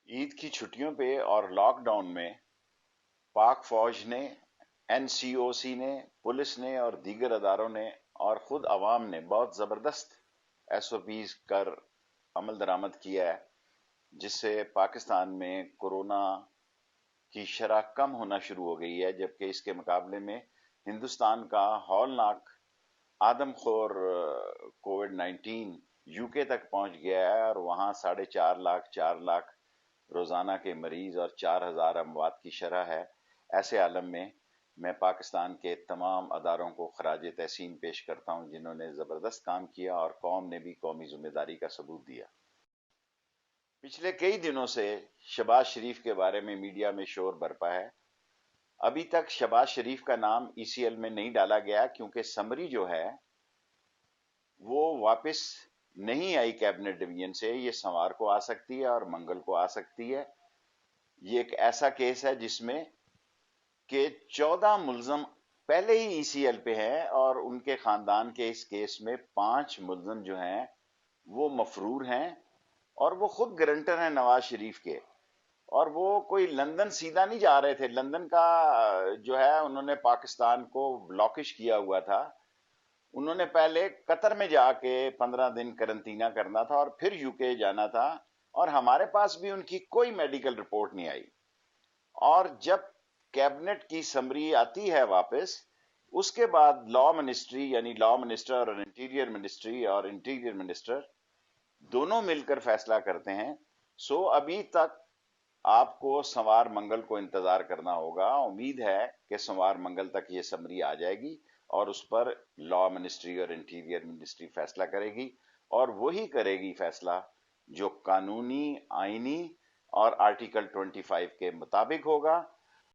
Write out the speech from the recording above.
عید کی چھٹیوں پہ اور لاک ڈاؤن میں پاک فوج نے، NCOC نے، پولیس نے اور دیگر اداروں نے اور خود عوام نے بہت زبردست SOPs کر عمل درآمد کیا ہے، جس سے پاکستان میں کورونا کی شرح کم ہونا شروع ہو گئی ہے، جبکہ اس کے مقابلے میں ہندوستان کا ہولناک آدم خور کووڈ 19 UK تک پہنچ گیا ہے، اور وہاں 4.5 لاکھ 4 لاکھ روزانہ کے مریض اور 4,000 اموات کی شرح ہے۔ ایسے عالم میں میں پاکستان کے تمام اداروں کو خراج تحسین پیش کرتا ہوں، جنہوں نے زبردست کام کیا اور قوم نے بھی قومی ذمہ داری کا ثبوت دیا۔ پچھلے کئی دنوں سے شہباز شریف کے بارے میں میڈیا میں شور برپا ہے۔ ابھی تک شہباز شریف کا نام ECL میں نہیں ڈالا گیا، کیونکہ سمری جو ہے وہ واپس نہیں آئی کیبنٹ ڈویژن سے۔ یہ سوار کو آ سکتی ہے اور منگل کو آ سکتی ہے۔ یہ ایک ایسا کیس ہے جس میں کہ 14 ملزم پہلے ہی ECL پہ ہیں، اور ان کے خاندان کے اس کیس میں 5 ملزم جو ہیں وہ مفرور ہیں، اور وہ خود گرنٹر ہیں نواز شریف کے، اور وہ کوئی لندن سیدھا نہیں جا رہے تھے۔ لندن کا جو ہے انہوں نے پاکستان کو بلاکش کیا ہوا تھا۔ انہوں نے پہلے قطر میں جا کے 15 دن کرنٹینہ کرنا تھا اور پھر UK جانا تھا، اور ہمارے پاس بھی ان کی کوئی میڈیکل رپورٹ نہیں آئی۔ اور جب کیبنٹ کی سمری آتی ہے واپس، اس کے بعد لا منسٹری یعنی لا منسٹر اور انٹیریئر منسٹر دونوں مل کر فیصلہ کرتے ہیں۔ سو ابھی تک آپ کو سوار منگل کو انتظار کرنا ہوگا۔ امید ہے کہ سوار منگل تک یہ سمری آ جائے گی اور اس پر لا منسٹری اور انٹیریئر منسٹری فیصلہ کرے گی، اور وہی کرے گی فیصلہ جو قانونی، آئینی اور آرٹیکل 25 کے مطابق ہوگا۔